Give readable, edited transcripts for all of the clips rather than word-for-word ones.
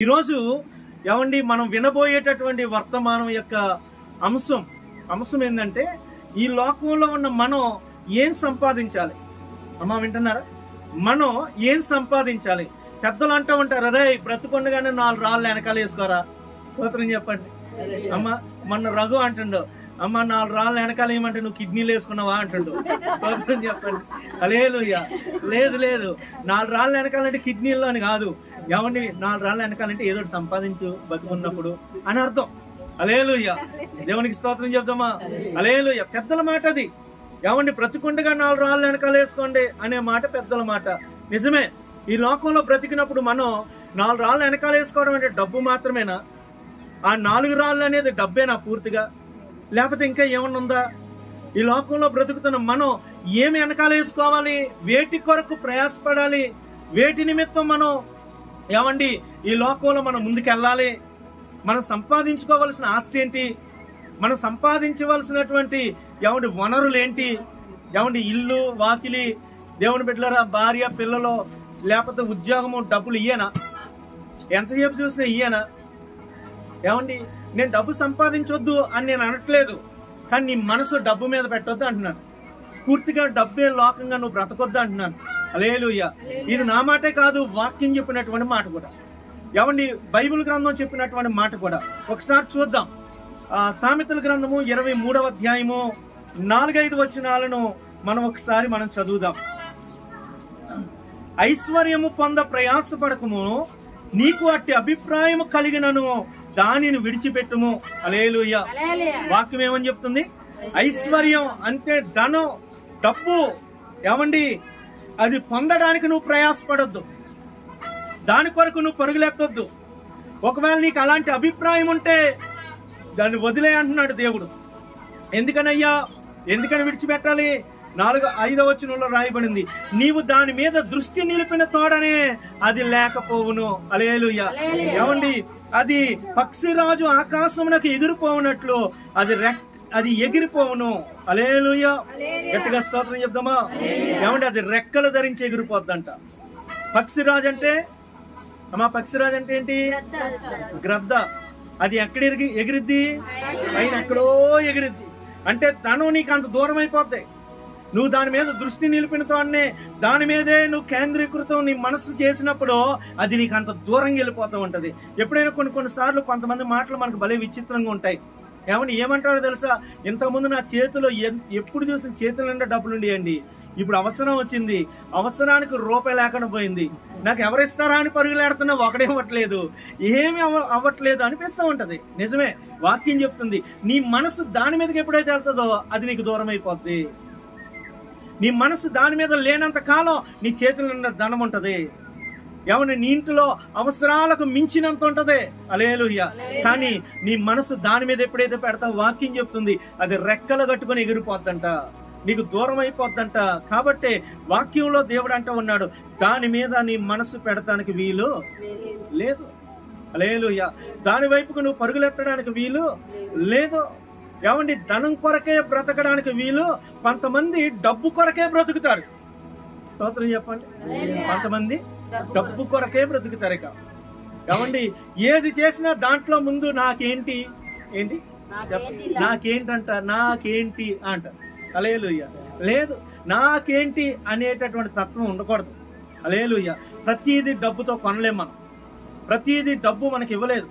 ఈరోజు ఏమండి మనం వినబోయేటటువంటి వర్తమానం యొక్క అంశం ఏంటంటే ఈ లోకంలో ఉన్న మనం ఏం సంపాదించాలి. అమ్మా వింటున్నారా? మనం ఏం సంపాదించాలి? పెద్దలు అంటూ ఉంటారు, అరే బ్రతుకుండగానే 4 రాళ్ళు వెనకాల వేసుకోరా. స్తోత్రం చెప్పండి. అమ్మ మొన్న రఘు అంటుండో, అమ్మ 4 రాళ్ళు వెనకాల ఏమంటే నువ్వు కిడ్నీలు వేసుకున్నావా అంటుండు. స్తోత్రం చెప్పండి. హల్లెలూయా. లేదు 4 రాళ్ళు వెనకాలంటే కిడ్నీల్లో అని కాదు. ఏమండి 4 రాళ్ళు వెనకాలంటే ఏదో సంపాదించు బతుకున్నప్పుడు అని అర్థం. హల్లెలూయా. దేవునికి స్తోత్రం చెప్దామా? హల్లెలూయా. పెద్దల మాట అది. ఏమండి బ్రతికుండగా 4 రాళ్ళు వెనకాల వేసుకోండి అనే మాట పెద్దల మాట. నిజమే. ఈ లోకంలో బ్రతికినప్పుడు మనం 4 రాళ్ళు వెనకాల వేసుకోవడం అంటే డబ్బు మాత్రమేనా? ఆ 4 రాళ్ళు అనేది డబ్బేనా పూర్తిగా? లేకపోతే ఇంకా ఏమన్నా ఉందా? ఈ లోకంలో బ్రతుకుతున్న మనం ఏమి వెనకాల వేసుకోవాలి? వేటి కొరకు ప్రయాసపడాలి? వేటి నిమిత్తం మనం ఏమండి ఈ లోకంలో మనం ముందుకెళ్ళాలి? మనం సంపాదించుకోవలసిన ఆస్తి ఏంటి? మనం సంపాదించవలసినటువంటి ఏమండి వనరులు ఏంటి? ఏమండి ఇల్లు వాకిలి, దేవుని బిడ్డలారా, భార్య పిల్లలు, లేకపోతే ఉద్యోగము, డబ్బులు ఇయ్యేనా? ఎంతసేపు చూసినా ఇయ్యేనా? ఏమండి నేను డబ్బు సంపాదించొద్దు అని నేను అనట్లేదు, కానీ నీ మనసు డబ్బు మీద పెట్టొద్దు అంటున్నాను. పూర్తిగా డబ్బే లోకంగా నువ్వు బ్రతకొద్దు అంటున్నాను. హల్లెలూయా. ఇది నా మాటే కాదు, వాక్యం చెప్పినటువంటి మాట కూడా. ఏమండి బైబిల్ గ్రంథం చెప్పినటువంటి మాట కూడా ఒకసారి చూద్దాం. సామెతల గ్రంథము 23వ అధ్యాయము 4-5 వచనాలను మనం చదువుదాం. ఐశ్వర్యము పొంద ప్రయాసపడకము, నీకు అట్టి అభిప్రాయము కలిగినను దానిని విడిచిపెట్టుము. హల్లెలూయా. వాక్యం ఏమని చెప్తుంది? ఐశ్వర్యం అంటే ధనం, డబ్బు. ఏమండి అది పొందడానికి నువ్వు ప్రయాసపడొద్దు, దాని కొరకు నువ్వు పరుగులెత్తొద్దు. ఒకవేళ నీకు అలాంటి అభిప్రాయం ఉంటే దాన్ని వదిలే అంటున్నాడు దేవుడు. ఎందుకనయ్యా, ఎందుకని విడిచిపెట్టాలి? 4-5వ వచనంలో రాయబడింది, నీవు దాని మీద దృష్టి నిలిపిన తోడనే అది లేకపోవును. హల్లెలూయా. ఏమండి అది పక్షిరాజు ఆకాశమునకు ఎగిరిపోవునట్లు అది ఎగిరిపోవును. హల్లెలూయా. గట్టిగా స్తోత్రం చెప్దామా? ఏమంటే అది రెక్కలు ధరించి ఎగిరిపోద్దంట. పక్షిరాజు అంటే పక్షిరాజు అంటే ఏంటి? గ్రద్ద. అది ఎక్కడ ఎగిరిద్ది? పైన ఎక్కడో ఎగిరిద్ది. అంటే తను నీకు అంత దూరం అయిపోద్ది. నువ్వు దాని మీద దృష్టి నిలిపినతోనే, దాని మీదే నువ్వు కేంద్రీకృతం నీ మనసు చేసినప్పుడు అది నీకు అంత దూరంగా వెళ్ళిపోతూ ఉంటది. ఎప్పుడైనా కొన్నిసార్లు కొంతమంది మాటలు మనకు భలే విచిత్రంగా ఉంటాయి. ఏమంటారో తెలుసా? ఇంతకుముందు నా చేతిలో ఎప్పుడు చూసిన చేతుల నిండా డబ్బులు ఉండేయండి, ఇప్పుడు అవసరం వచ్చింది, అవసరానికి రూపాయి లేకుండా పోయింది, నాకు ఎవరిస్తారా అని పరుగులాడుతున్నా ఒకడేమట్లేదు, ఏమి అవ్వట్లేదు అనిపిస్తూ ఉంటది. నిజమే, వాక్యం చెప్తుంది. నీ మనసు దాని మీదకి ఎప్పుడైతే వెళ్తుందో అది నీకు దూరం అయిపోద్ది. నీ మనసు దాని మీద లేనంత కాలం నీ చేతుల నిండా ధనం ఉంటది. ఏమన్నా నీ ఇంట్లో అవసరాలకు మించినంత ఉంటది. హల్లెలూయా. కానీ నీ మనసు దాని మీద ఎప్పుడైతే పెడతావు, వాక్యం చెప్తుంది అది రెక్కలు కట్టుకుని ఎగిరిపోద్దంట, నీకు దూరం అయిపోద్దంట. కాబట్టి వాక్యంలో దేవుడు అంటూ ఉన్నాడు, దాని మీద నీ మనసు పెడతానికి వీలు లేదు. హల్లెలూయా. దాని వైపుకు నువ్వు పరుగులెత్తడానికి వీలు లేదు. ఏమండి ధనం కొరకే బ్రతకడానికి వీలు. కొంతమంది డబ్బు కొరకే బ్రతుకుతారు. స్తోత్రం చెప్పండి. కొంతమంది డబ్బు కొరకే బ్రతుకుతారు. ఇక ఏమండి ఏది చేసినా దాంట్లో ముందు నాకేంటి నాకేంటి అంట. హల్లెలూయా. లేదు, నాకేంటి అనేటటువంటి తత్వం ఉండకూడదు. హల్లెలూయా. ప్రతిదీ డబ్బుతో కొనలేం మనం. ప్రతిదీ డబ్బు మనకి ఇవ్వలేదు.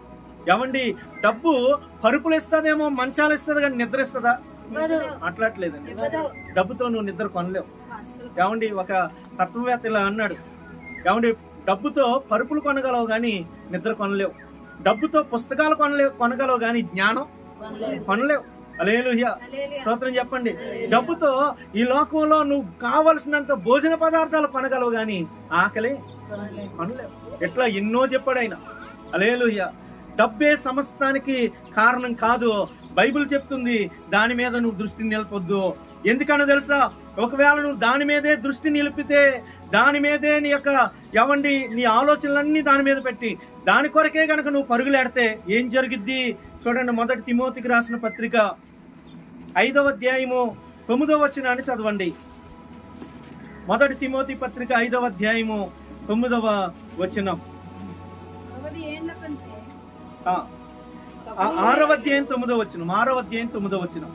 ఏమండి డబ్బు పరుపులు ఇస్తుందేమో, మంచాలు ఇస్తుంది, కానీ నిద్ర ఇస్తుందా? అట్లట్లేదండి. డబ్బుతో నువ్వు నిద్ర కొనలేవు. ఏమండి ఒక తత్వవేత్త ఇలా అన్నాడు, ఏమండి డబ్బుతో పరుపులు కొనగలవు కానీ నిద్ర కొనలేవు, డబ్బుతో పుస్తకాలు కొనగలవు కానీ జ్ఞానం కొనలేవు. హల్లెలూయా. స్తోత్రం చెప్పండి. డబ్బుతో ఈ లోకంలో నువ్వు కావలసినంత భోజన పదార్థాలు కొనగలవు కానీ ఆకలి కొనలేవు. ఎట్లా ఎన్నో చెప్పాడు ఆయన. హల్లెలూయా. డబ్బే సమస్తానికి కారణం కాదు. బైబిల్ చెప్తుంది దాని మీద నువ్వు దృష్టి నిలపొద్దు. ఎందుకనో తెలుసా? ఒకవేళ నువ్వు దాని మీదే దృష్టి నిలిపితే, దాని మీదే నీ యొక్క నీ ఆలోచనలన్నీ దాని మీద పెట్టి దాని కొరకే గనక నువ్వు పరుగులాడితే ఏం జరిగిద్ది? చూడండి, 1 తిమోతికి రాసిన పత్రిక 5వ అధ్యాయము 9వ వచనాన్ని చదవండి. 1 తిమోతి పత్రిక 5వ అధ్యాయము 9వ వచనం. 6వ అధ్యాయం 9వ వచనం, 6వ అధ్యాయం 9వ వచనం.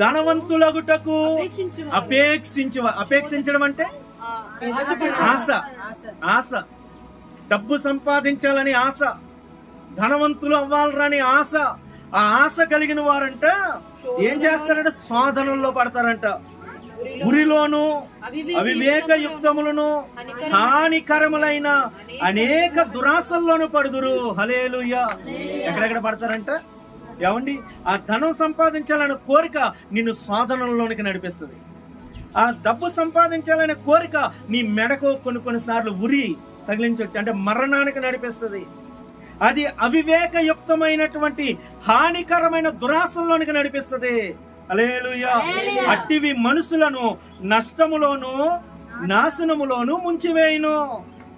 ధనవంతులగుటకు అపేక్షించడం అంటే ఆశ, ఆశ, డబ్బు సంపాదించాలని ఆశ, ధనవంతులు అవ్వాలని ఆశ. ఆ ఆశ కలిగిన వారంట ఏం చేస్తారంటే శోధనల్లో పడతారంట. ఉరిలోను అవివేక యుక్తములను హానికరములైన అనేక దురాశల్లోనూ పడుదురు. హల్లెలూయా. ఎక్కడెక్కడ పడతారంట? ఏమండి, ఆ ధనం సంపాదించాలనే కోరిక నిన్ను శోధనలోనికి నడిపిస్తుంది. ఆ డబ్బు సంపాదించాలనే కోరిక నీ మెడకు కొన్నిసార్లు ఉరి తగిలించవచ్చు, అంటే మరణానికి నడిపిస్తుంది. అది అవివేకయుక్తమైనటువంటి హానికరమైన దురాశల్లోనికి నడిపిస్తుంది. హల్లెలూయా. అట్టివి మనుషులను నష్టములోను నాశనములోను ముంచివేయును.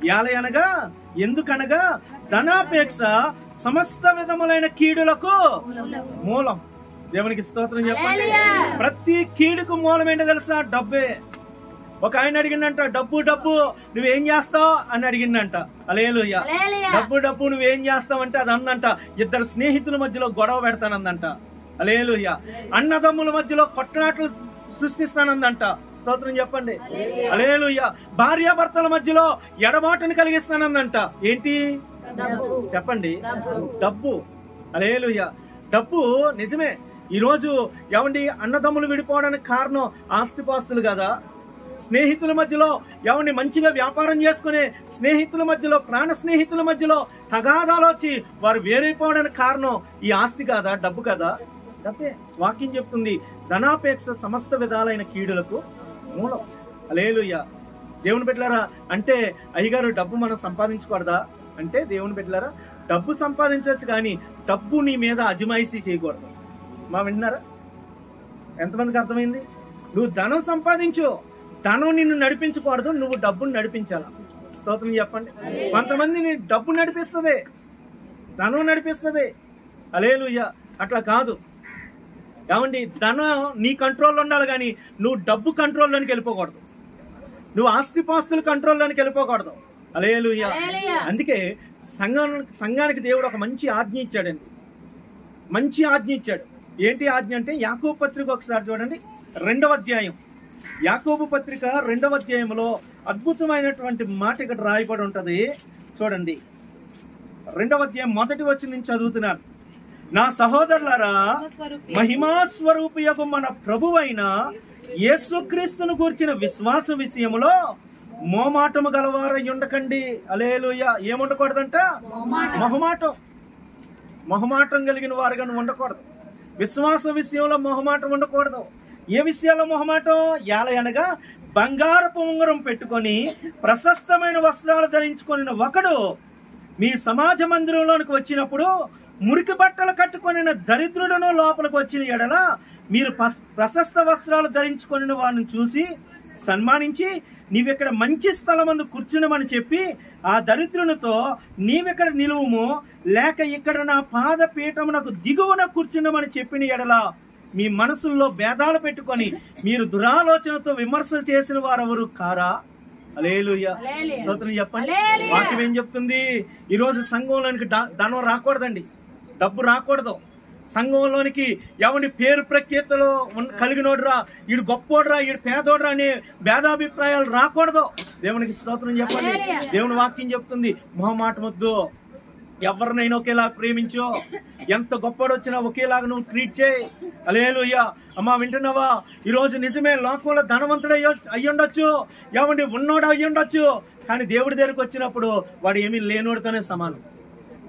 యాలయనగా ఎందుకనగా ధనాపేక్ష సమస్త విధములైన కీడులకు మూలం. దేవునికి స్తోత్రం చెప్పండి. ప్రతి కీడుకు మూలం ఏంటో తెలుసా? డబ్బే. ఒక ఆయన అడిగిందంట, డబ్బు డబ్బు నువ్వేం చేస్తావు అని అడిగిందంట. హల్లెలూయా. డబ్బు డబ్బు నువ్వేం చేస్తావు అంటే అది అందంట, ఇద్దరు స్నేహితుల మధ్యలో గొడవ పెడతానందంట. హల్లెలూయా. అన్నదమ్ముల మధ్యలో కొట్లాటలు సృష్టిస్తానందంట. స్తోత్రం చెప్పండి. హల్లెలూయా. భార్యాభర్తల మధ్యలో ఎడబాటుని కలిగిస్తానందంట. ఏంటి చెప్పండి? డబ్బు. హల్లెలూయా. డబ్బు నిజమే. ఈరోజు ఏమండి, అన్నదమ్ములు విడిపోవడానికి కారణం ఆస్తిపాస్తులు కదా. స్నేహితుల మధ్యలో ఏమండి మంచిగా వ్యాపారం చేసుకునే స్నేహితుల మధ్యలో, ప్రాణ స్నేహితుల మధ్యలో తగాదాలు వచ్చి వారు వేరైపోవడానికి కారణం ఈ ఆస్తి కాదా, డబ్బు కదా? డబ్బే. వాక్యం చెప్తుంది, ధనాపేక్ష సమస్త విధాలైన కీడులకు మూలం. హల్లెలూయా. దేవుని బిడ్డలారా, అంటే అయ్యగారు డబ్బు మనం సంపాదించకూడదా అంటే, దేవుని బిడ్డలారా, డబ్బు సంపాదించవచ్చు కానీ డబ్బు నీ మీద అజమాయిషీ చేయకూడదు. మా విన్నారా? ఎంతమందికి అర్థమైంది? నువ్వు ధనం సంపాదించు, ధనం నిన్ను నడిపించకూడదు, నువ్వు డబ్బును నడిపించాలా. స్తోత్రం చెప్పండి. కొంతమంది డబ్బు నడిపిస్తుంది, ధనం నడిపిస్తుంది. హల్లెలూయా. అట్లా కాదు. ఏమండి, ధనం నీ కంట్రోల్లో ఉండాలి కానీ నువ్వు డబ్బు కంట్రోల్లోనికి వెళ్ళిపోకూడదు, నువ్వు ఆస్తిపాస్తుల కంట్రోల్లోనికి వెళ్ళిపోకూడదు. హల్లెలూయా. అందుకే సంఘానికి దేవుడు ఒక మంచి ఆజ్ఞ ఇచ్చాడండి. మంచి ఆజ్ఞ ఇచ్చాడు. ఏంటి ఆజ్ఞ అంటే, యాకోబు పత్రిక ఒకసారి చూడండి, 2వ అధ్యాయం. యాకోబు పత్రిక 2వ అధ్యాయంలో అద్భుతమైనటువంటి మాట ఇక్కడ రాయబడి ఉంటది. చూడండి, 2వ అధ్యాయం 1వ వచనం నుంచి చదువుతున్నాను. నా సహోదరులారా, మహిమాస్వరూపియగు మన ప్రభువైన యేసుక్రీస్తును గూర్చిన విశ్వాస విషయములో మోమాటము గలవారై ఉండకండి. హల్లెలూయా. ఏముండకూడదంట? మొహమాటం కలిగిన వారుగా నువ్వు ఉండకూడదు. విశ్వాస విషయంలో మొహమాటం ఉండకూడదు. ఏ విషయాల్లో మొహమాటం? యాలయనగా బంగారపు ఉంగరం పెట్టుకొని ప్రశస్తమైన వస్త్రాలు ధరించుకొని ఒకడు మీ సమాజ మందిరంలోనికి వచ్చినప్పుడు మురికి బట్టలు కట్టుకొని దరిద్రుడను లోపలికి వచ్చిన ఎడల మీరు ప్రశస్త వస్త్రాలు ధరించుకొని వారిని చూసి సన్మానించి, నీవిక్కడ మంచి స్థలమందు కూర్చునమని చెప్పి ఆ దరిద్రునితో, నీవిక్కడ నిలువుము, లేక ఇక్కడ నా పాదపీఠమునకు దిగువన కూర్చున్నామని చెప్పిన ఎడల మీ మనసుల్లో భేదాలు పెట్టుకొని మీరు దురాలోచనతో విమర్శలు చేసిన వారెవరు కారా? హల్లెలూయా. స్తోత్రం చెప్పండి. వాక్యం ఏం చెప్తుంది? ఈరోజు సంఘంలోనికి ధనం రాకూడదండి, డబ్బు రాకూడదు. సంఘంలోనికి ఎవరి పేరు ప్రఖ్యాతలు కలిగినోడ్రా, ఈడు గొప్పోడ్రా, ఈడు పేదోడ్రా అనే భేదాభిప్రాయాలు రాకూడదు. దేవునికి స్తోత్రం చెప్పండి. దేవుని వాక్యం చెప్తుంది, మొహమాట వద్దు, ఎవరినైనా ఒకేలా ప్రేమించో, ఎంత గొప్పడొచ్చినా ఒకేలాగా నువ్వు ట్రీట్ చేయి. హల్లెలూయా. అమ్మా వింటున్నావా? ఈరోజు నిజమే లోకంలో ధనవంతుడు అయ్యుండొచ్చు, ఎవడి ఉన్నోడు అయ్యుండొచ్చు, కానీ దేవుడి దగ్గరకు వచ్చినప్పుడు వాడు ఏమీ లేనోడితోనే సమానం.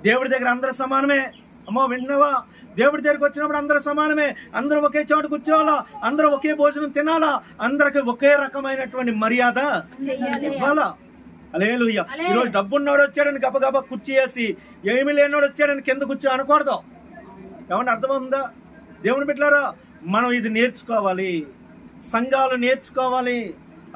దేవుడి దగ్గర అందరూ సమానమే. అమ్మా వింటున్నావా? దేవుడి దగ్గరికి వచ్చినప్పుడు అందరూ సమానమే. అందరూ ఒకే చోటు కూర్చోవాలా, అందరూ ఒకే భోజనం తినాలా, అందరికి ఒకే రకమైనటువంటి మర్యాద ఇవ్వాలా. హల్లెలూయా. ఈరోజు డబ్బున్నోడు వచ్చాడని గబగబా కుర్చీ వేసి, ఏమి లేనోడు వచ్చాడని కింద కూర్చో అనకూడదు. ఏమన్నా అర్థమవుతుందా? దేవుని బిడ్డలారా, మనం ఇది నేర్చుకోవాలి, సంఘాలు నేర్చుకోవాలి.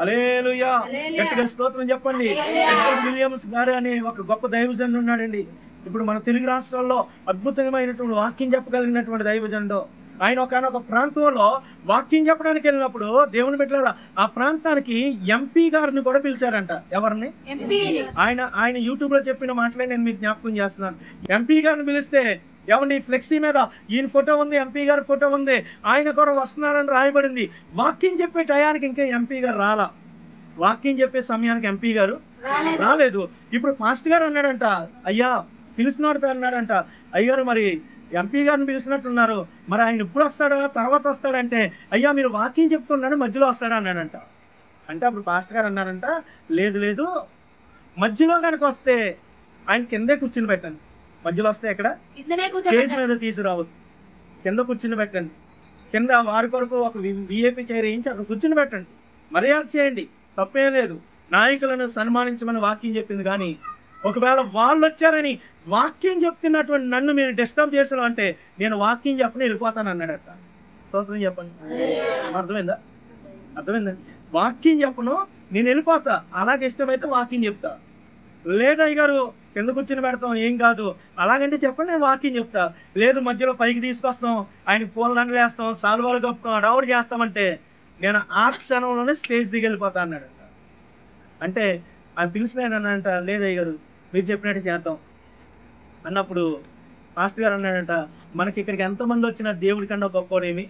హల్లెలూయా. గట్టిగా స్తోత్రం చెప్పండి. ఎడ్వర్డ్ విలియమ్స్ గారు అనే ఒక గొప్ప దైవజనుడు ఉన్నాడండి. ఇప్పుడు మన తెలుగు రాష్ట్రాల్లో అద్భుతమైనటువంటి వాక్యం చెప్పగలిగినటువంటి దైవజనుడు. ఆయన ఒక ప్రాంతంలో వాక్యం చెప్పడానికి వెళ్ళినప్పుడు దేవుని బిడ్డలారా ఆ ప్రాంతానికి ఎంపీ గారిని కూడా పిలిచారంట. ఎవరిని? ఆయన యూట్యూబ్ లో చెప్పిన మాటలే నేను మీకు జ్ఞాపకం చేస్తున్నాను. ఎంపీ గారిని పిలిస్తే ఏమండి ఫ్లెక్సీ మీద ఈయన ఫోటో ఉంది, ఎంపీ గారి ఫోటో ఉంది, ఆయన కూడా వస్తున్నారని రాయబడింది. వాక్యం చెప్పే టయానికి ఇంకా ఎంపీ గారు రాలా. వాక్యం చెప్పే సమయానికి ఎంపీ గారు రాలేదు. ఇప్పుడు మాస్టర్ గారు అన్నాడంట, అయ్యా పిలిచినవాడు అన్నాడంట, అయ్యారు మరి ఎంపీ గారిని పిలిచినట్టున్నారు, మరి ఆయన ఇప్పుడు వస్తాడా తర్వాత వస్తాడంటే, అయ్యా మీరు వాక్యం చెప్తున్నాడు మధ్యలో వస్తాడా అన్నాడంట. అంటే అప్పుడు మాస్టర్ గారు అన్నారంట, లేదు లేదు, మధ్యలో కనుక వస్తే ఆయన కిందే కూర్చుని పెట్టండి. మధ్యలో వస్తే ఎక్కడ? స్టేజ్ మీద తీసుకురావద్దు, కింద కూర్చుని పెట్టండి. కింద వారి కొరకు ఒక విఐపి చైర్ వేయించి అక్కడ కూర్చుని పెట్టండి, మర్యాద చేయండి, తప్పే లేదు. నాయకులను సన్మానించమని వాక్యం చెప్పింది. కానీ ఒకవేళ వాళ్ళు వచ్చారని వాక్యం చెప్తున్నటువంటి నన్ను మీరు డిస్టర్బ్ చేసాను అంటే నేను వాక్యం చెప్పని వెళ్ళిపోతాను అన్నాడట. స్తోత్రం చెప్పండి. అర్థమైందండి? వాక్యం చెప్పను, నేను వెళ్ళిపోతా. అలాగే ఇష్టమైతే వాక్యం చెప్తా. లేదా అయ్యగారు కింద కూర్చుని పెడతాం, ఏం కాదు, అలాగంటే చెప్పండి, నేను వాక్యం చెప్తా. లేదు మధ్యలో పైకి తీసుకొస్తాం, ఆయనకి పూలదండలు వేస్తాం, సాల్వాలు కప్పుతాం, అడవుడు చేస్తామంటే నేను ఆ క్షణంలోనే స్టేజ్ దిగి వెళ్ళిపోతా అన్నాడంట. అంటే ఆయన పిలిచిన ఆయన అన్నాడంట, లేదు అయ్యగారు మీరు చెప్పినట్టు చేద్దాం అన్నప్పుడు మాస్టర్ గారు అన్నాడంట, మనకి ఇక్కడికి ఎంతమంది వచ్చినా దేవుడి కన్నా గొప్పవాడేమి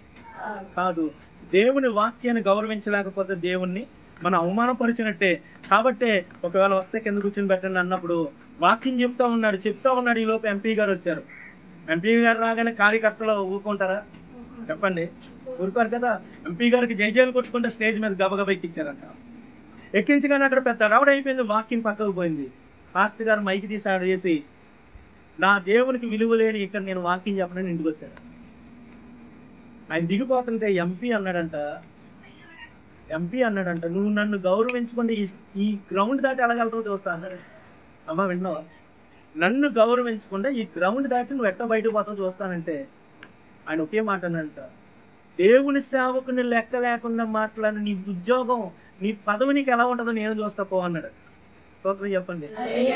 కాదు. దేవుని వాక్యాన్ని గౌరవించలేకపోతే దేవుణ్ణి మనం అవమానపరిచినట్టే. కాబట్టే ఒకవేళ వస్తే కింద కూర్చొని పెట్టండి అన్నప్పుడు వాక్యం చెప్తా ఉన్నాడు. ఈ లోపు ఎంపీ గారు వచ్చారు. ఎంపీ గారు రాగానే కార్యకర్తలు ఊరుకుంటారా చెప్పండి? ఊరుకోరు కదా. ఎంపీ గారికి జైజేలు కొట్టుకుంటే స్టేజ్ మీద గబగబా ఎక్కించారంట. ఎక్కించగానే అక్కడ పెద్ద రౌడ్ అయిపోయింది, వాక్యం పక్కకు పోయింది. మాస్టర్ గారు మైకి తీసాడు చేసి, నా దేవునికి విలువ లేని ఇక్కడ నేను వాక్యం చెప్పడానికి ఇంటికి వచ్చాను. ఆయన దిగిపోతుంటే ఎంపీ అన్నాడంట, నువ్వు నన్ను గౌరవించుకుంటే ఈ గ్రౌండ్ దాటి ఎలాగెళ్తావు చూస్తా అన్నాడు. అమ్మ విన్నావా? నన్ను గౌరవించుకుంటే ఈ గ్రౌండ్ దాటి నువ్వు ఎట్ట బయటకు పోతావు చూస్తానంటే ఆయన ఒకే మాట అన్నాడంట, దేవుని సేవకుని లెక్క లేకుండా మాట్లాడి నీ ఉద్యోగం నీ పదవి నీకు ఎలా ఉంటుందో నేను చూస్తా పో అన్నాడు. స్తోత్రం చెప్పండి.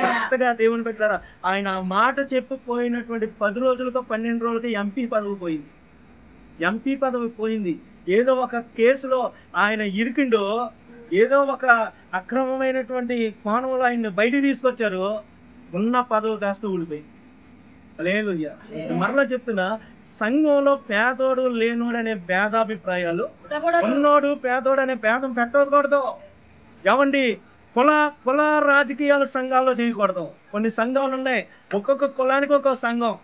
కొత్తగా దేవుని పెట్టారా ఆయన ఆ మాట చెప్పిపోయినటువంటి 10 రోజులతో 12 రోజులకి ఎంపీ పదవి పోయింది. ఏదో ఒక కేసులో ఆయన ఇరికిండో, ఏదో ఒక అక్రమమైనటువంటి కోణంలో ఆయన్ని బయటికి తీసుకొచ్చారు, ఉన్న పదవి కాస్త ఊడిపోయింది. హల్లెలూయా. మరలా చెప్తున్నా, సంఘంలో పేదోడు లేనోడు అనే భేదాభిప్రాయాలు, ఉన్నోడు పేదోడు అనే భేదం పెట్టకూడదు. ఏమండి, కుల రాజకీయాలు సంఘాల్లో చేయకూడదు. కొన్ని సంఘాలు ఉన్నాయి, ఒక్కొక్క కులానికి ఒక్కొక్క సంఘం.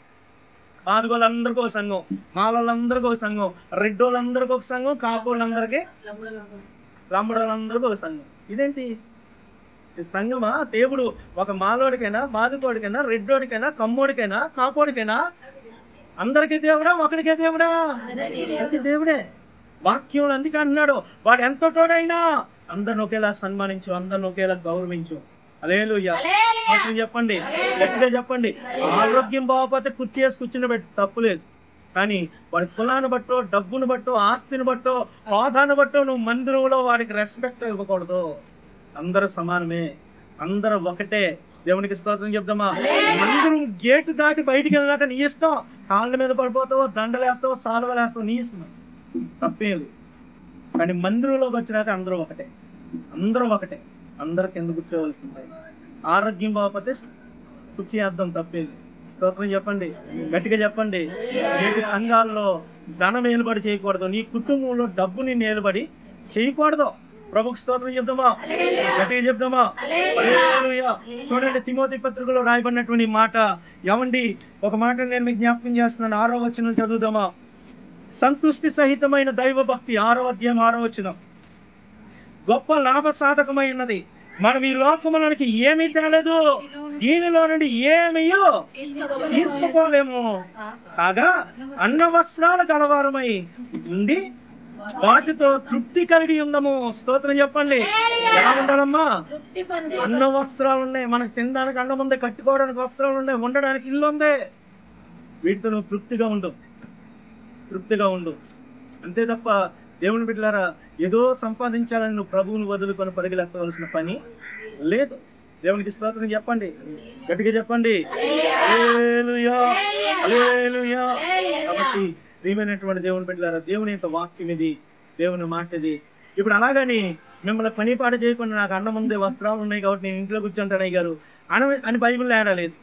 పాదుగోళ్ళందరికీ ఒక సంఘం, మాలోళ్ళందరికీ ఒక సంఘం, రెడ్డోళ్ళందరికీ ఒక సంఘం, కాపులందరికీ, లంబడోళ్ళందరికీ ఒక సంఘం. ఇదేంటి సంఘమా? దేవుడు ఒక మాలోడికైనా, బాదుకోడికైనా, రెడ్డోడికైనా, కమ్మోడికైనా, కాపోడికైనా అందరికీ దేవుడా? ఒకడికే దేవుడా? దేవుడే. వాక్యం అందుకే అన్నాడు, వాడు ఎంతటోడైనా అందరిని ఒకేలా సన్మానించు, అందరిని ఒకేలా గౌరవించు. హల్లెలూయా. చెప్పండి, గట్టిగా చెప్పండి. ఆరోగ్యం బాగోపోతే కుర్చీ వేసి కూర్చుని పెట్టి తప్పులేదు. కానీ వాడి కులాన్ని బట్టో, డబ్బును బట్టో, ఆస్తిని బట్టో, హోదాను బట్టో నువ్వు మందిరంలో వాడికి రెస్పెక్ట్ ఇవ్వకూడదు. అందరూ సమానమే, అందరూ ఒకటే. దేవునికి స్తోత్రం చెప్దామా? మందిరం గేటు దాటి బయటికి వెళ్ళాక నీ ఇష్టం, కాళ్ళ మీద పడిపోతావు, దండలేస్తావు, సాల్వలేస్తావు, నీ ఇష్టం, తప్పేది. కానీ మందిరంలోకి వచ్చినాక అందరూ ఒకటే, అందరూ కింద కూర్చోవలసిందే. ఆరోగ్యం బాగోపోతే కుర్చీ వేద్దాం, తప్పేది. స్తోత్రం చెప్పండి, గట్టిగా చెప్పండి. నేటి సంఘాల్లో ధనం నిలబడి చేయకూడదు, నీ కుటుంబంలో డబ్బుని నిలబడి చేయకూడదు. ప్రభుకు స్తోత్రం చెప్దామా? గట్టిగా చెప్దామా? హల్లెలూయా. చూడండి, తిమోతి పత్రికలో రాయబడినటువంటి మాట. ఏమండి, ఒక మాట నేను మీకు జ్ఞాపకం చేస్తున్నాను. 6వ వచనం చదువుదామా? సంతుష్టి సహితమైన దైవ భక్తి, 6వ అధ్యాయం 6వ వచనం, గొప్ప లాభ సాధకమైనది. మనం ఈ లోకములోనికి ఏమీ తేలేదు, దీనిలో నుండి ఏమీ తీసుకుపోలేము. కాగా అన్న వస్త్రాలు కలవారమై ఉండి వాటితో తృప్తి కలిగి ఉందము. స్తోత్రం చెప్పండి. ఎలా ఉండాలమ్మా? అన్న వస్త్రాలు ఉన్నాయి, మనకు తినడానికి అన్నం ఉంది, కట్టుకోవడానికి వస్త్రాలు ఉన్నాయి, ఉండడానికి ఇల్లు ఉంది. వీటితో నువ్వు తృప్తిగా ఉండు, అంతే తప్ప దేవుని బిడ్డలారా ఏదో సంపాదించాలని నువ్వు ప్రభువుని వదులుకొని పరిగెత్తవలసిన పని లేదు. దేవునికి స్తోత్రం చెప్పండి, గట్టిగా చెప్పండి. హల్లెలూయా, హల్లెలూయా. కాబట్టి ప్రియమైనటువంటి దేవుని బిడ్డలారా, దేవుని యొక్క వాక్యం ఇది, దేవుని మాట ఇది. ఇప్పుడు అలాగని మిమ్మల్ని పని పాట చేయకుండా నాకు అన్నం ఉంది, వస్త్రాలు ఉన్నాయి కాబట్టి నేను ఇంట్లో కూర్చుంటాను అయ్యారు అని బైబిల్ ఏడలేదు.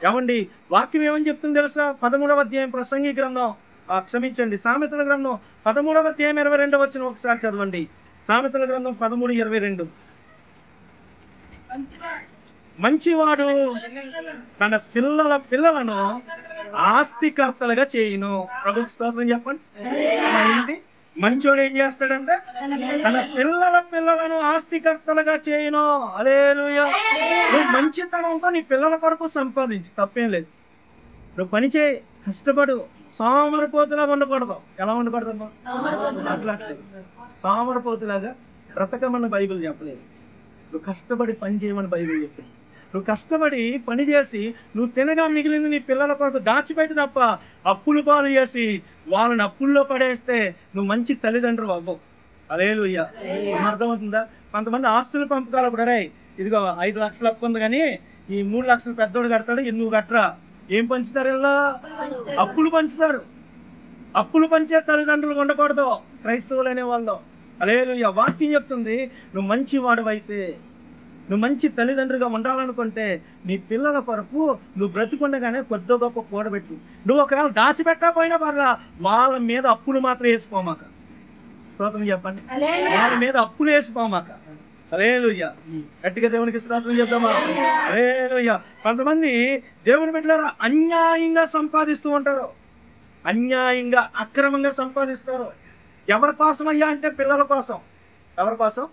ఏమండి వాక్యం ఏమని చెప్తుంది తెలుసా? 13వ అధ్యాయం ప్రసంగి గ్రంథం, క్షమించండి, సామెతల గ్రంథం 13వ అధ్యాయం 22వ వచనం ఒకసారి చదవండి. సామెతల గ్రంథం 13:22. మంచివాడు తన పిల్లలను ఆస్తికర్తలుగా చేయును. ప్రభుకి స్తోత్రం చెప్పండి. ఏంటి మంచోడు ఏం చేస్తాడంటే తన పిల్లలను ఆస్తికర్తలుగా చేయను. హల్లెలూయా. నువ్వు మంచితనంతో నీ పిల్లల కొరకు సంపాదించు, తప్పేం లేదు. నువ్వు పని చేయి, కష్టపడు, సోమరిపోతులాగా ఉండకూడదు. ఎలా ఉండకూడదు? అట్లా సోమరిపోతులాగా బ్రతకమని బైబిల్ చెప్పలేదు. నువ్వు కష్టపడి పని చేయమని బైబిల్ చెప్పింది. నువ్వు కష్టపడి పని చేసి నువ్వు తినగా మిగిలింది నీ పిల్లల కొరకు దాచిపెట్టి తప్ప అప్పులు పాలు చేసి వాళ్ళని అప్పుల్లో పడేస్తే నువ్వు మంచి తల్లిదండ్రులు అవ్వవు. హల్లెలూయా. అర్థమవుతుందా? కొంతమంది ఆస్తులు పంపకాలు అప్పుడు, అరే ఇదిగో 5 లక్షలు అప్పు ఉంది కానీ ఈ 3 లక్షలు పెద్దోడు కడతాడు, నువ్వు కట్టరా. ఏం పంచుతారు? ఇలా అప్పులు పంచుతారు. అప్పులు పంచే తల్లిదండ్రులు ఉండకూడదు క్రైస్తవులు అనే వాళ్ళు. హల్లెలూయా. వాక్యం చెప్తుంది, నువ్వు మంచి వాడువైతే, నువ్వు మంచి తల్లిదండ్రులుగా ఉండాలనుకుంటే నీ పిల్లల కొరకు నువ్వు బ్రతికుండగానే కొద్ది గొప్ప కూడబెట్టు. నువ్వు ఒకవేళ దాచిపెట్టకపోయినా పర్లా, వాళ్ళ మీద అప్పులు మాత్రం వేసుకోమాక. స్తోత్రం చెప్పండి. వాళ్ళ మీద అప్పులు వేసుకోమాక. హల్లెలూయా. గట్టిగా దేవునికి స్తోత్రం చెప్దామా? హల్లెలూయా. కొంతమంది దేవుని బిడ్డలారా అన్యాయంగా సంపాదిస్తూ ఉంటారు, అన్యాయంగా అక్రమంగా సంపాదిస్తారు. ఎవరి కోసం అయ్యా అంటే పిల్లల కోసం. ఎవరి కోసం?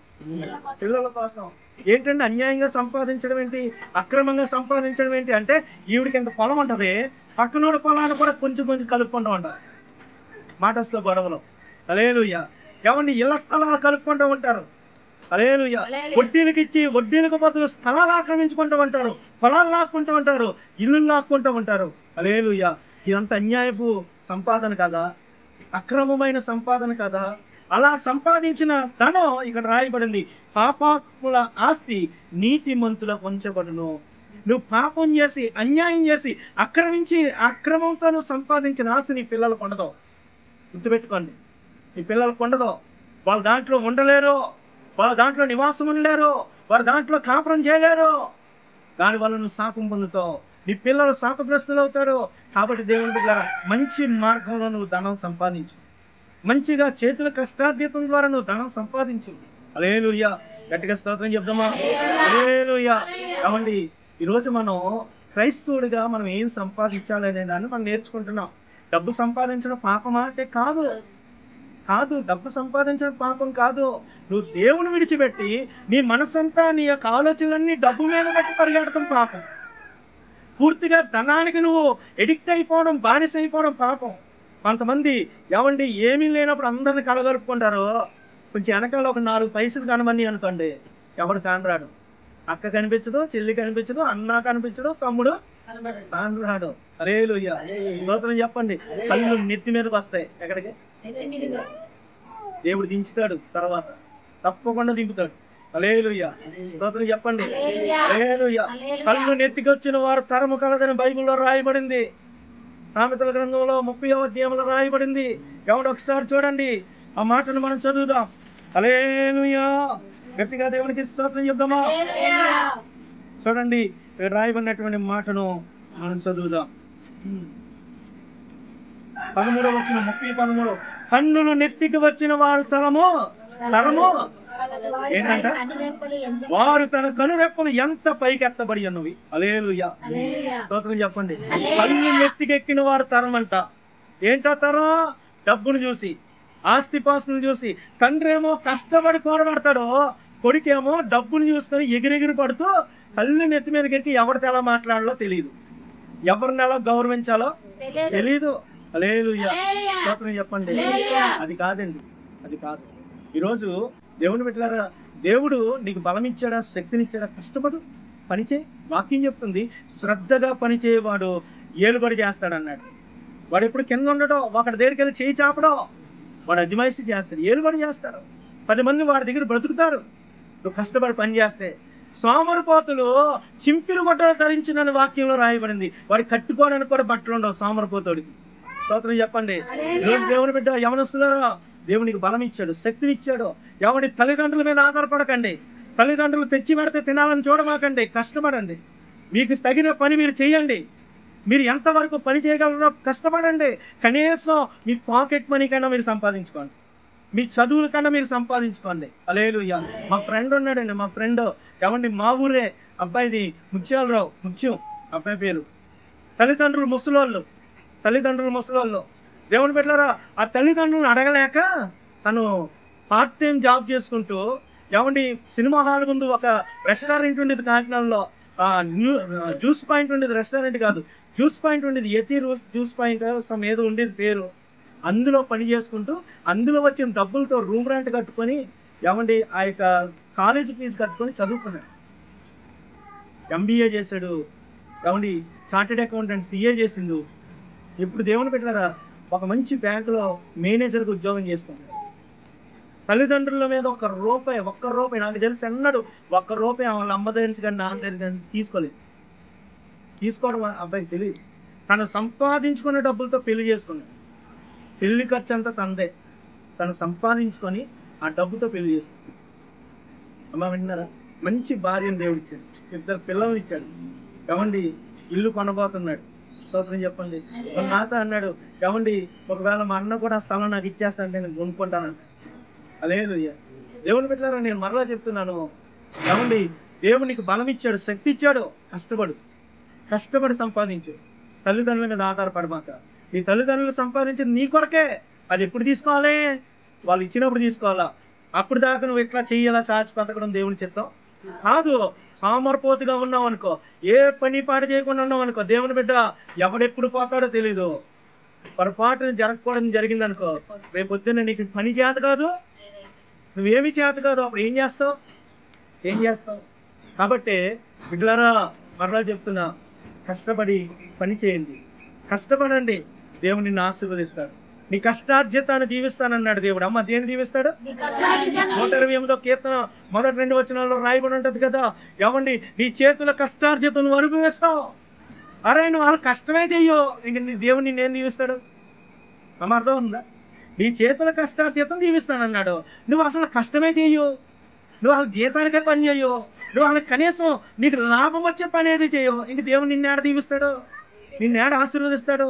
పిల్లల కోసం. ఏంటంటే అన్యాయంగా సంపాదించడం ఏంటి, అక్రమంగా సంపాదించడం ఏంటి అంటే, ఈవిడికి ఇంత పొలం ఉంటుంది, పక్కనోడి పొలాన్ని కూడా కొంచెం కొంచెం కలుపుకుంటూ ఉంటారు మాటస్లో గొడవలు. హల్లెలూయా. ఏమండి ఇళ్ల స్థలాలు కలుపుకుంటూ ఉంటారు. హల్లెలూయా. వడ్డీలకు ఇచ్చి వడ్డీలకు బదులు స్థలాలు ఆక్రమించుకుంటూ ఉంటారు, పొలాలు లాక్కుంటూ ఉంటారు, ఇల్లు లాక్కుంటూ ఉంటారు. హల్లెలూయా. ఇదంతా అన్యాయపు సంపాదన కదా, అక్రమమైన సంపాదన కదా. అలా సంపాదించిన ధనం ఇక్కడ రాయబడింది, పాపాత్ముల ఆస్తి నీతిమంతులకు ఉంచబడును. నువ్వు పాపం చేసి అన్యాయం చేసి అక్రమంతో నువ్వు సంపాదించిన ఆస్తి నీ పిల్లలకు ఉండదు. గుర్తుపెట్టుకోండి, నీ పిల్లలకు ఉండదు. వాళ్ళు దాంట్లో ఉండలేరు, వాళ్ళ దాంట్లో నివాసం ఉండలేరు, వారు దాంట్లో కాపురం చేయలేరు. దానివల్ల నువ్వు శాపం పొందుతావు, నీ పిల్లలు శాపగ్రస్తులు అవుతారు. కాబట్టి దేవుని బిడ్డ మంచి మార్గంలో నువ్వు ధనం సంపాదించు, మంచిగా చేతుల కష్టార్జితం ద్వారా నువ్వు ధనం సంపాదించు. హల్లెలూయా. గట్టిగా స్తోత్రం చెప్దామా? హల్లెలూయా. కాబట్టి ఈరోజు మనం క్రైస్తవుడిగా మనం ఏం సంపాదించాలి అనే దాన్ని మనం నేర్చుకుంటున్నాం. డబ్బు సంపాదించడం పాపమా అంటే కాదు, కాదు. డబ్బు సంపాదించడం పాపం కాదు. నువ్వు దేవుని విడిచిపెట్టి నీ మనసంతా నీ యొక్క ఆలోచనలన్నీ డబ్బు మీద పెట్టి పరిగెడతాం పాపం. పూర్తిగా ధనానికి నువ్వు ఎడిక్ట్ అయిపోవడం, బానిస అయిపోవడం పాపం. కొంతమంది ఏమండి ఏమీ లేనప్పుడు అందరిని కలగలుపుకుంటారు, కొంచెం వెనకాల ఒక 4 పైసలు కనమని అనుకోండి, ఎవడు కానరాడు. అక్క కనిపించదు, చెల్లి కనిపించదు, అన్న కనిపించడు, తమ్ముడు కానరాడు. హల్లెలూయా. స్తోత్రం చెప్పండి. కళ్ళు నెత్తి మీదకి వస్తాయి. ఎక్కడికి? దేవుడు దించుతాడు, తర్వాత తప్పకుండా దింపుతాడు. హల్లెలూయా. స్తోత్రం చెప్పండి. హల్లెలూయా. కళ్ళు నెత్తికి వచ్చిన వారు తరము కలదని బైబిల్లో రాయబడింది. సామెతల గ్రంథంలో 30వ అధ్యాయంలో రాయబడింది. ఎవడు ఒకసారి చూడండి, ఆ మాటను మనం చదువుదాం. హల్లెలూయా. గట్టిగా దేవునికి స్తోత్రం చెప్దామా? చూడండి రాయబడినటువంటి మాటను మనం చదువుదాం. 13వ వచనం, 30:13. కన్నులు నెత్తికి వచ్చిన వారు తరము ఏంటంట? వారు తన కనురెప్పలు ఎంత పైకెత్తబడి అన్నవి. హల్లెలూయా. స్తోత్రం చెప్పండి. కన్ను నెత్తికెక్కిన వారు తరం అంట. ఏంటో తరం? డబ్బును చూసి, ఆస్తిపాస్తులను చూసి. తండ్రి ఏమో కష్టపడి కూడబడతాడు, కొడుకేమో డబ్బును చూసుకొని ఎగిరెగిరి పడుతూ కళ్ళు నెత్తి మీదకి ఎక్కి ఎవరితో ఎలా మాట్లాడాలో తెలియదు, ఎవరిని ఎలా గౌరవించాలో తెలీదు. హల్లెలూయా. స్తోత్రం చెప్పండి. అది కాదండి, అది కాదు. ఈరోజు దేవుని బిడ్డలారా, దేవుడు నీకు బలం ఇచ్చాడా, శక్తినిచ్చాడా? కష్టపడు, పనిచేయి. వాక్యం చెప్తుంది, శ్రద్ధగా పనిచేయవాడు ఏలుబడి చేస్తాడన్నాడు. వాడు ఎప్పుడు కింద ఉండడో, ఒకటి దగ్గరికి వెళ్ళి చేయి చాపడో, వాడు అజమాయిషి చేస్తాడు, ఏలుబడి చేస్తాడు. 10 మంది వాడి దగ్గర బ్రతుకుతారు నువ్వు కష్టపడి పని చేస్తే. సోమరిపోతులు చింపిరి బట్టలు ధరించినని వాక్యంలో రాయబడింది. వాడి కట్టుకోవడానికి కూడా బట్టలు ఉండవు సోమరిపోతుడికి. స్తోత్రం చెప్పండి. ఈరోజు దేవుని బిడ్డ యవనస్తులారా, దేవునికి బలం ఇచ్చాడు, శక్తిని ఇచ్చాడు. ఎవరి తల్లిదండ్రుల మీద ఆధారపడకండి. తల్లిదండ్రులు తెచ్చి పెడితే తినాలని చూడమాకండి. కష్టపడండి. మీకు తగిన పని మీరు చేయండి. మీరు ఎంతవరకు పని చేయగలరో కష్టపడండి. కనీసం మీ పాకెట్ మనీ కన్నా మీరు సంపాదించుకోండి. మీ చదువుల కన్నా మీరు సంపాదించుకోండి. హల్లెలూయా. మా ఫ్రెండ్ ఉన్నాడండి, మా ఫ్రెండ్ ఏమండి, మా ఊరే అబ్బాయిది ముత్యాలరావు, ముత్యం అబ్బాయి పేరు. తల్లిదండ్రులు ముసలోళ్ళు. దేవుని బిడ్డలారా, ఆ తల్లిదండ్రులను అడగలేక తను పార్ట్ టైం జాబ్ చేసుకుంటూ, ఏమండి, సినిమా హాల్ ముందు ఒక రెస్టారెంట్ ఉండేది కాకినాడలో. జ్యూస్ పాయింట్ ఉండేది, రెస్టారెంట్ కాదు, జ్యూస్ పాయింట్ ఉండేది, యతి జ్యూస్ పాయింట్ సమ్ ఏదో ఉండేది పేరు. అందులో పని చేసుకుంటూ అందులో వచ్చిన డబ్బులతో రూమ్ రెంట్ కట్టుకొని, ఏమండి, ఆ యొక్క కాలేజీ ఫీజు కట్టుకొని చదువుకున్నాడు. ఎంబీఏ చేశాడు. ఏమండి, చార్టెడ్ అకౌంటెంట్ CA చేసిండు. ఇప్పుడు దేవుని పెట్టారా, ఒక మంచి బ్యాంకులో మేనేజర్కి ఉద్యోగం చేసుకున్నాడు. తల్లిదండ్రుల మీద ఒక్క రూపాయి నాకు తెలిసి అన్నాడు, ₹1 వాళ్ళ అమ్మ దగ్గర కానీ నాన్న దగ్గర కానీ తీసుకోవడం అబ్బాయికి తెలియదు. తను సంపాదించుకునే డబ్బులతో పెళ్లి చేసుకున్నాడు. పెళ్లి ఖర్చు అంతా తనదే. తను సంపాదించుకొని ఆ డబ్బుతో పెళ్లి చేసుకున్నాడు. అమ్మ విన్నారా? మంచి భార్యను దేవుడు ఇచ్చాడు, 2 పిల్లల్ని ఇచ్చాడు. ఏమండి, ఇల్లు కొనబోతున్నాడు. స్తోత్రం చెప్పండి. నాతో అన్నాడు, ఏమండి, ఒకవేళ మా అన్న కూడా స్థలం నాకు ఇచ్చేస్తానంటే నేను కొనుక్కుంటానంట. హల్లెలూయా. దేవుని బిడ్డలారా, నేను మరలా చెప్తున్నాను, ఏమండి, దేవునికి బలం ఇచ్చాడు, శక్తి ఇచ్చాడు. కష్టపడి సంపాదించు. తల్లిదండ్రుల మీద ఆధారపడమాక. నీ తల్లిదండ్రులు సంపాదించింది నీ కొరకే. అది ఎప్పుడు తీసుకోవాలి? వాళ్ళు ఇచ్చినప్పుడు తీసుకోవాలా. అప్పుడు దాకా నువ్వు ఇట్లా చెయ్యాలా, చాచి బతకడం దేవుని చిత్తం కాదు. సామర్పోతుగా ఉన్నావు అనుకో, ఏ పని పాట చేయకుండా ఉన్నావు అనుకో, దేవుని బిడ్డ ఎవడెప్పుడు పోతాడో తెలీదు. పొరపాటును జరగకూడదు జరిగిందనుకో, రేపు పొద్దున్న నీకు పని చేత కాదు, నువ్వేమి చేత కాదు, అప్పుడు ఏం చేస్తావు? కాబట్టి బిడ్డలారా, మరలా చెప్తున్నా, కష్టపడి పని చేయండి, కష్టపడండి. దేవుడు నిన్ను ఆశీర్వదిస్తాడు. నీ కష్టార్జితాన్ని దీవిస్తానన్నాడు దేవుడు. అమ్మ, దేని దీవిస్తాడు? 128వ కీర్తన మొదటి 2 వచనాల్లో రాయబడి ఉంటది కదా, ఏమండి, నీ చేతుల కష్టార్జితం నువ్వు అనుభవిస్తావు. అరే, నువ్వు వాళ్ళ కష్టమే చెయ్యో, ఇంక నీ దేవుడు నిన్నేం దీవిస్తాడు? అమ్మ, అర్థం ఉందా? నీ చేతుల కష్టార్జితం దీవిస్తానన్నాడు. నువ్వు అసలు కష్టమే చెయ్యు, నువ్వు వాళ్ళ జీతానికే పని చేయవు, నువ్వు వాళ్ళకి కనీసం నీకు లాభం వచ్చే పని ఏది చేయవు. ఇంక దేవుడు నిన్నేడ దీవిస్తాడు? నిన్నేడ ఆశీర్వదిస్తాడు?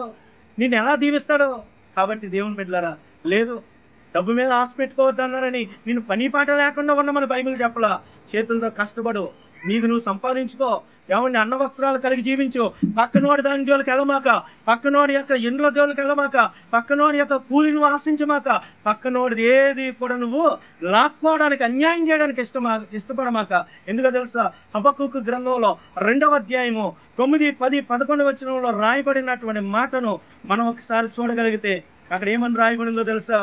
నిన్ను ఎలా దీవిస్తాడు? కాబట్టి దేవుని బిడ్డలారా, లేదు, డబ్బు మీద ఆశ పెట్టుకోవద్దు అన్నారని నేను పని పాట లేకుండా ఉండమని బైబిల్ చెప్పలా. చేతులతో కష్టపడు, నీకు నువ్వు సంపాదించుకో. ఏమండి, అన్న వస్త్రాలు కలిగి జీవించు. పక్కనోడి దాని జోలికి వెళ్ళమాక, పక్కనోడి యొక్క ఇండ్ల జోలికి వెళ్ళమాక, పక్కనోడి యొక్క కూలి నువ్వు ఆశించమాక, పక్కనోడిది ఏది కూడా నువ్వు లాక్కోవడానికి, అన్యాయం చేయడానికి ఇష్టపడమాక. ఎందుకో తెలుసా? హబక్కూకు గ్రంథంలో 2వ అధ్యాయము 9, 10, 11 వచనంలో రాయబడినటువంటి మాటను మనం ఒకసారి చూడగలిగితే అక్కడ ఏమని రాయబడిందో తెలుసా?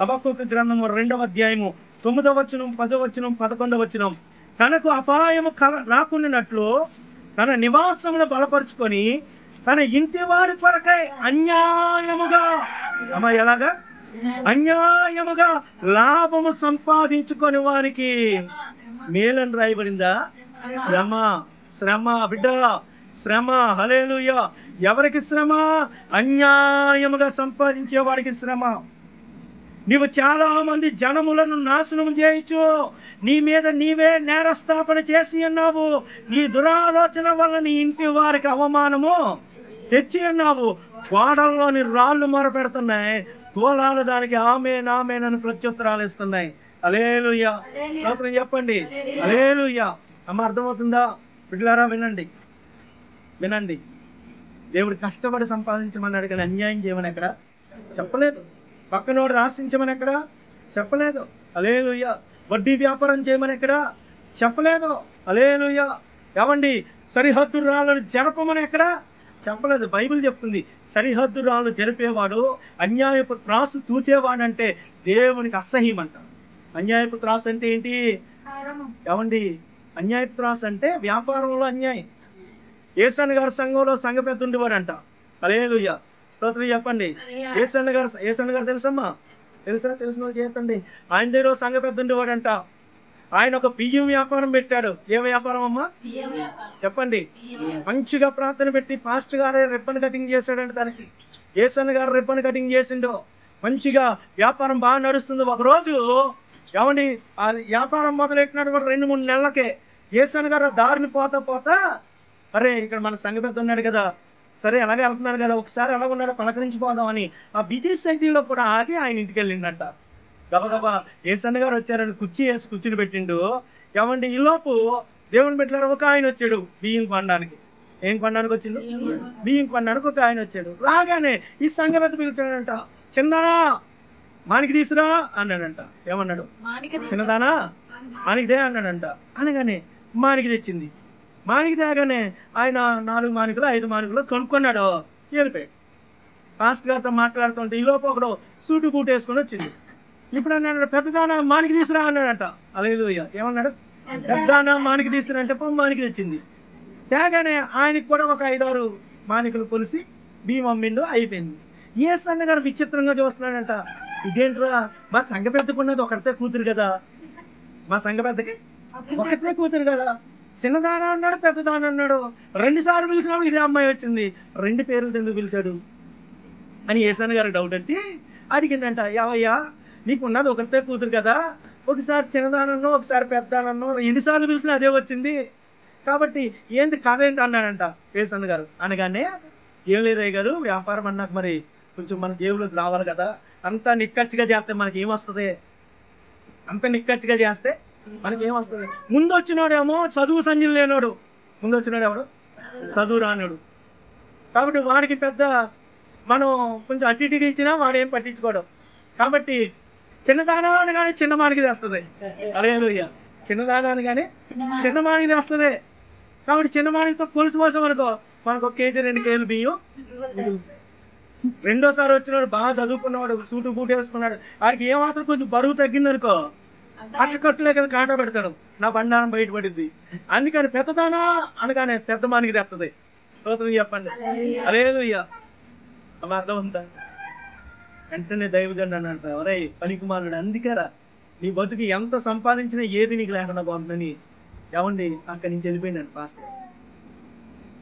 హబక్కూకు గ్రంథము 2వ అధ్యాయము 9వ వచనం, 10వ వచనం, 11వ వచనం. తనకు అపాయము రాకుండానట్లు తన నివాసమును బలపరుచుకొని తన ఇంటి వారి కొరకై అన్యాయముగా, ఎలాగా? అన్యాయముగా లాభము సంపాదించుకొని వారికి మేలని రాయబడిందా? శ్రమ బిడ్డ, శ్రమ. హల్లెలూయా. ఎవరికి శ్రమ? అన్యాయముగా సంపాదించే వాడికి శ్రమ. నీవు చాలా మంది జనములను నాశనం చేయొచ్చు, నీ మీద నీవే నేరస్థాపన చేసి ఉన్నావు. నీ దురాలోచన వల్ల నీ ఇంటి వారికి అవమానము తెచ్చి ఉన్నావు. గోడల్లోని రాళ్ళు మొరపెడుతున్నాయి, తోలాలు దానికి ఆమేన్ ప్రత్యుత్తరాలు ఇస్తున్నాయి. హల్లెలూయా. స్తోత్రం చెప్పండి. హల్లెలూయా. అమ్మ, అర్థమవుతుందా? బిడ్డలారా, వినండి. దేవుడు కష్టపడి సంపాదించమన్నాడు కానీ అన్యాయం చేయమని ఎక్కడ చెప్పలేదు. పక్కనోడు ఆశించమని ఎక్కడ చెప్పలేదు. హల్లెలూయా. వడ్డీ వ్యాపారం చేయమని ఎక్కడ చెప్పలేదు. హల్లెలూయా. ఏమండి, సరిహద్దు రాళ్ళను జరపమని ఎక్కడ చెప్పలేదు. బైబిల్ చెప్తుంది, సరిహద్దు రాళ్ళు జరిపేవాడు, అన్యాయపు త్రాసు తూచేవాడంటే దేవునికి అసహ్యం అంట. అన్యాయపు త్రాసు అంటే ఏంటి? ఏమండి, అన్యాయపు త్రాసు అంటే వ్యాపారంలో అన్యాయం. యేసన్న గారి సంఘంలో సంఘ పెద్ద ఉండేవాడంట. హల్లెలూయా. స్తోత్రం చెప్పండి. యేసన్న గారు తెలుసమ్మా? తెలిసిన వాళ్ళు చెప్పండి. ఆయన దగ్గర సంఘ పెద్ద ఉండేవాడంట. ఆయన ఒక బియ్యం వ్యాపారం పెట్టాడు. ఏ వ్యాపారం అమ్మా చెప్పండి? మంచిగా ప్రార్థన పెట్టి పాస్టర్ గారే రిబ్బన్ కటింగ్ చేశాడంటే దానికి ఏసన్న గారు రిబ్బన్ కటింగ్ చేసిండో మంచిగా వ్యాపారం బాగా నడుస్తుంది. ఒకరోజు ఏమండి ఆ వ్యాపారం మొదలెట్టినాడు కూడా 2-3 నెలలకే ఏసన్న గారు దారిని పోతా అరే ఇక్కడ మన సంఘ పెద్ద ఉన్నాడు కదా, సరే అలాగే వెళ్తున్నాడు కదా, ఒకసారి ఎలా ఉన్నాడో పలకరించిపోదామని ఆ బిజీ సైకిల్లో కూడా ఆగి ఆయన ఇంటికి వెళ్ళిండట. గబగబా ఏసన్న గారు వచ్చారని కుర్చీ వేసి కూర్చుని పెట్టిండు. ఏమండి ఈలోపు దేవుని పెట్టారు ఒక ఆయన వచ్చాడు బియ్యం కొనడానికి. ఏం కొనడానికి వచ్చిండు? బియ్యం కొనడానికి ఒక ఆయన వచ్చాడు. రాగానే ఈ సంఘ పెద్ద పిలుచాడంట, చిన్నదానా మానికి తీసురా అన్నాడంట. ఏమన్నాడు? చిన్నదానా మానికిదే అన్నాడంట. అనగానే మానికి తెచ్చింది. మానికి తేగానే ఆయన 4 మానికలు 5 మానికలు కొనుక్కున్నాడు. వెళ్ళిపోయాడు. పాస్టర్ గారితో మాట్లాడుతుంటే ఈలోపు ఒకడు సూటు బూట్ వేసుకొని వచ్చింది. ఇప్పుడు అన్నాడు, పెద్దదానా మానికి తీసురా అన్నాడంట. హల్లెలూయా. ఏమన్నాడు? పెద్దదానా మానికి తీసురా అంటే మానికి తెచ్చింది. తేగానే ఆయనకి కూడా ఒక 5-6 మానికలు కొలిసి బియ్యం అమ్మిండు. అయిపోయింది. ఏసన్న గారు విచిత్రంగా చూస్తున్నాడంట. ఇదేంట్రా మా సంఘ పెద్దకున్నది ఒకరితే కూతురు కదా, మా సంఘ పెద్దకి ఒకరితే కూతురు కదా, చిన్నదాన అన్నాడు పెద్దదాన అన్నాడు, 2 సార్లు పిలిచినప్పుడు ఇదే అమ్మాయి వచ్చింది, 2 పేర్లు ఎందుకు పిలిచాడు అని ఏసన్న గారు డౌట్ వచ్చి అడిగిందంట. యావయ్యా నీకున్నది ఒకరితే కూతురు కదా, ఒకసారి చిన్నదానన్నో ఒకసారి పెద్దదానన్నో ఎన్నిసార్లు పిలిచినా అదే వచ్చింది, కాబట్టి ఏంటి కాదేంటి అన్నాడంట ఏసన్న గారు. అనగానే ఏం లేదయ్య గారు, వ్యాపారం అన్నాక మరి కొంచెం మన జేబులోకి రావాలి కదా, అంతా నిక్కచ్చిగా చేస్తే మనకి ఏమొస్తుంది, అంత నిక్కచ్చిగా చేస్తే మనకి ఏమొస్తుంది. ముందు వచ్చినాడేమో చదువు సంజలు లేనాడు, ముందు వచ్చినాడు ఎవడు చదువు రానాడు, కాబట్టి వాడికి పెద్ద మనం కొంచెం అటు ఇటుగా ఇచ్చినా వాడేం పట్టించుకోవడం. కాబట్టి చిన్నదానాన్ని కానీ చిన్నమానికి తెస్తుంది. హల్లెలూయా. చిన్నదానాన్ని కానీ చిన్నమానికి తెస్తుంది. కాబట్టి చిన్నమానితో కొలుసు కోసం అనుకో మనకు 1 కేజీ 2 కేజీలు బియ్యం. రెండోసారి వచ్చినాడు బాగా చదువుకున్నవాడు, సూటు బూట్ వేసుకున్నాడు, వాడికి ఏమాత్రం కొంచెం బరువు తగ్గిందనుకో పక్క కట్టులే కదా కాట పెడతాడు, నా బండారం బయటపడింది. అందుకని పెద్దదానా అనగానే పెద్ద మానికి తెస్తుంది. చెప్పండి. హల్లెలూయా. అమ్మ అర్థం ఉందా? వెంటనే దైవజనుడు అన్నట్టు ఒరే పనికిమాలుడు, అందుకేరా నీ బతుకు ఎంత సంపాదించినా ఏది నీకు లేకుండా పోతుందని ఏమండి అక్కడి నుంచి వెళ్ళిపోయినాడు పాస్టర్.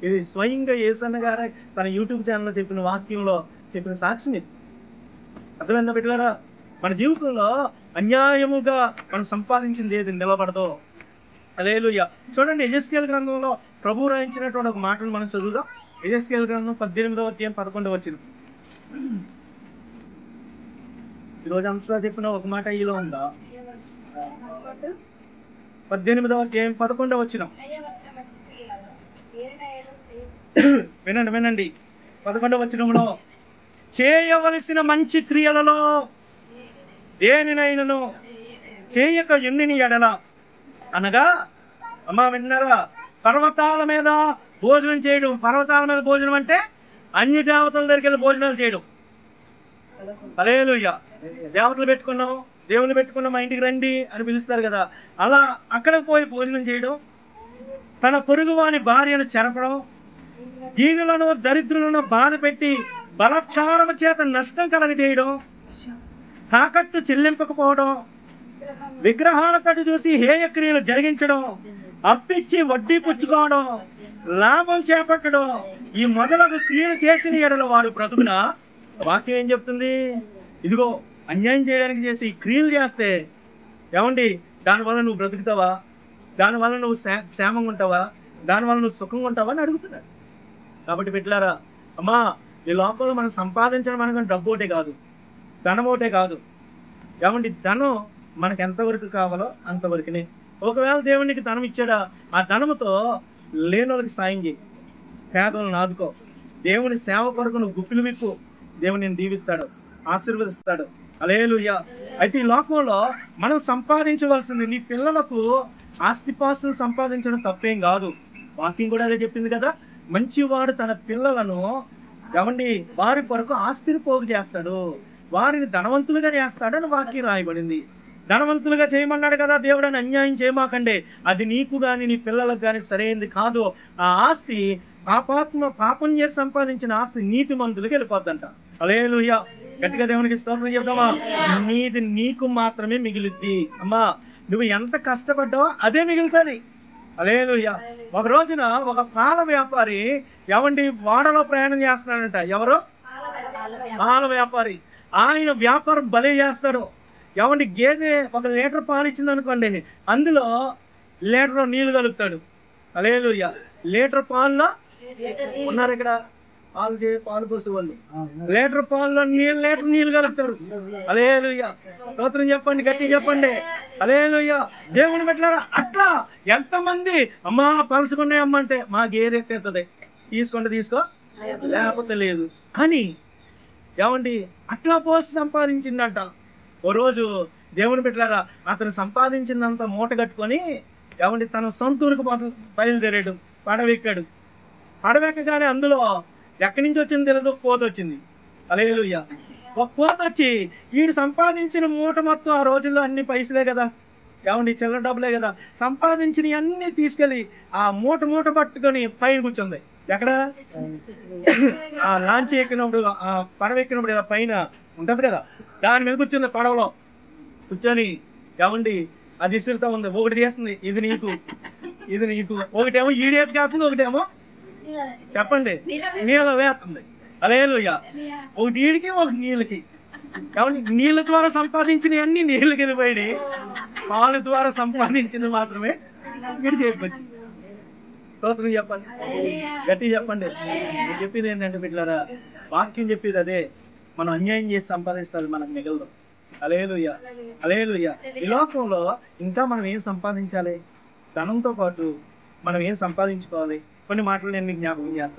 ఇది స్వయంగా ఏసన్న గారే తన యూట్యూబ్ ఛానల్లో చెప్పిన వాక్యంలో చెప్పిన సాక్ష్యం ఇది. అర్థమైందా పెట్టారా? మన జీవితంలో అన్యాయముగా మనం సంపాదించింది ఏది నిలబడదో. హల్లెలూయా. చూడండి యెహెజ్కేలు గ్రంథంలో ప్రభువు రాయించినటువంటి ఒక మాటను మనం చదువుదాం. యెహెజ్కేలు గ్రంథం 18వ అధ్యాయం 11వ వచనం. ఈరోజు అంతా చెప్పిన ఒక మాట ఈలో ఉందా? 18వ అధ్యాయం 11వ వచనం. వినండి 11వ వచనంలో, చేయవలసిన మంచి క్రియలలో దేనినైనను చేయక ఎన్నిని ఎడల అనగా, అమ్మా విన్నారా, పర్వతాల మీద భోజనం చేయడం. పర్వతాల మీద భోజనం అంటే అన్ని దేవతల దగ్గరికి వెళ్ళి భోజనాలు చేయడం. హల్లెలూయా. దేవతలు పెట్టుకున్నాం, దేవుని పెట్టుకున్నాం, మా ఇంటికి రండి అని పిలుస్తారు కదా, అలా అక్కడ పోయి భోజనం చేయడం, తన పొరుగు వాని భార్యను చెరపడం, దీనులను దరిద్రులను బాధ పెట్టి బలత్కారము చేత నష్టం కలగజేయడం, తాకట్టు చెల్లింపకపోవడం, విగ్రహాల తట్టు చూసి హేయక్రియలు జరిగించడం, అప్పిచ్చి వడ్డీ పుచ్చుకోవడం, లాభం చేపట్టడం, ఈ మొదలగు క్రియలు చేసిన ఎడల వాడు బ్రతుకున. వాక్యం ఏం చెప్తుంది? ఇదిగో అన్యాయం చేయడానికి చేసి క్రియలు చేస్తే ఏమండి దానివల్ల నువ్వు బ్రతుకుతావా, దానివల్ల నువ్వు క్షేమంగా ఉంటావా, దానివల్ల నువ్వు సుఖంగా ఉంటావా అని అడుగుతున్నాడు. కాబట్టి పెట్టారా అమ్మా, ఈ లోపల మనం సంపాదించడం అనగా డబ్బు ఒకటే కాదు, ధనం ఒకటే కాదు. ఏమండి ధనం మనకు ఎంతవరకు కావాలో అంతవరకునే. ఒకవేళ దేవునికి ధనం ఇచ్చాడా, ఆ ధనముతో లేనోళ్ళకి సాయం చేయి, పేదలను ఆదుకో, దేవుని సేవ కొరకు నువ్వు గుప్పిలు విప్పు, దేవుని నేను దీవిస్తాడు, ఆశీర్వదిస్తాడు. హల్లెలూయా. అయితే ఈ లోకంలో మనం సంపాదించవలసింది, నీ పిల్లలకు ఆస్తిపాస్తులు సంపాదించడం తప్పేం కాదు. వాక్యం కూడా అదే చెప్పింది కదా, మంచివాడు తన పిల్లలను ఏమండి వారి కొరకు ఆస్తిని పోగు చేస్తాడు, వారిని ధనవంతులుగా చేస్తాడని వాక్యం రాయబడింది. ధనవంతులుగా చేయమన్నాడు కదా దేవుడు అని అన్యాయం చేయమాకండి, అది నీకు కానీ నీ పిల్లలకు కానీ సరైనది కాదు. ఆ ఆస్తి పాపం చేసి సంపాదించిన ఆస్తి నీతిమంతులకు వెళ్ళిపోద్దంట. హల్లెలూయా. గట్టిగా దేవునికి స్తోత్రం చెప్తామా? నీది నీకు మాత్రమే మిగిలిద్ది. అమ్మా నువ్వు ఎంత కష్టపడ్డావో అదే మిగులుతుంది. హల్లెలూయా. ఒక రోజున ఒక పాల వ్యాపారి ఎవండి వాడలో ప్రయాణం చేస్తున్నాడంట. ఎవరు? పాల వ్యాపారి. ఆయన వ్యాపారం భలే చేస్తాడు. ఎవండి గేదె 1 లీటర్ పాలు ఇచ్చింది అనుకోండి, అందులో లీటర్ నీళ్లు కలుపుతాడు. హల్లెలూయా. లీటర్ పాల్లో ఉన్నారు ఇక్కడ పాలు పోసే వాళ్ళు, లీటర్ పాలలో లీటర్ నీళ్లు కలుపుతారు. హల్లెలూయా. స్తోత్రం చెప్పండి, గట్టి చెప్పండి. హల్లెలూయా. దేవుని పెట్టారా అట్లా ఎంతమంది అమ్మా పలుచుకున్నాయమ్మ అంటే మా గేదె ఎత్తేస్తుంది, తీసుకుంటే తీసుకో లేకపోతే లేదు అని ఏమండి అట్లా పోసి సంపాదించిందంట. ఓ రోజు దేవుని పెట్టారా అతను సంపాదించిందంతా మూట కట్టుకొని ఏమండి తన సొంతూరుకు బయలుదేరాడు. పడవెక్కాడు. పడవెక్కగానే అందులో ఎక్కడి నుంచి వచ్చింది తెలియదు, కోత వచ్చింది. హల్లెలూయా. ఒక కోత వచ్చి వీడు సంపాదించిన మూట మొత్తం, ఆ రోజుల్లో అన్ని పైసలే కదా ఏమండి, చిల్లర డబ్బులే కదా, సంపాదించినవి అన్నీ తీసుకెళ్ళి ఆ మూట పట్టుకొని పైన కూర్చుంది. ఎక్కడ? ఆ లాంచ్ ఎక్కినప్పుడు, ఆ పడవ ఎక్కినప్పుడు ఇలా పైన ఉంటది కదా, దాని మీద కూర్చుంది. పడవలో కూర్చొని ఏమండి అది ఇసురుతా ఉంది. ఒకటి తీస్తుంది, ఇది నీకు, ఇది నీకు. ఒకటేమో ఈడేపు కాస్తుంది, ఒకటేమో చెప్పండి నీళ్ళ వేస్తుంది. హల్లెలూయా. ఒకటి ఈడికి, ఒకటి నీళ్ళకి. కాబట్టి నీళ్ళ ద్వారా సంపాదించినవి అన్ని నీళ్ళకి వెళ్ళిపోయి, పాల ద్వారా సంపాదించింది మాత్రమే ఇక్కడ చేరుకొచ్చింది. స్తోత్రం చెప్పండి, గట్టి చెప్పండి. నేను చెప్పేది ఏంటంటే బిడ్డలారా, వాక్యం చెప్పేది అదే. మనం అన్యాయం చేసి సంపాదిస్తుంది మనకు మిగలదు. హల్లెలూయా. హల్లెలూయా. ఈ లోకంలో ఇంకా మనం ఏం సంపాదించాలి? ధనంతో పాటు మనం ఏం సంపాదించుకోవాలి? కొన్ని మాటలు నేను మీకు జ్ఞాపకం చేస్తాను.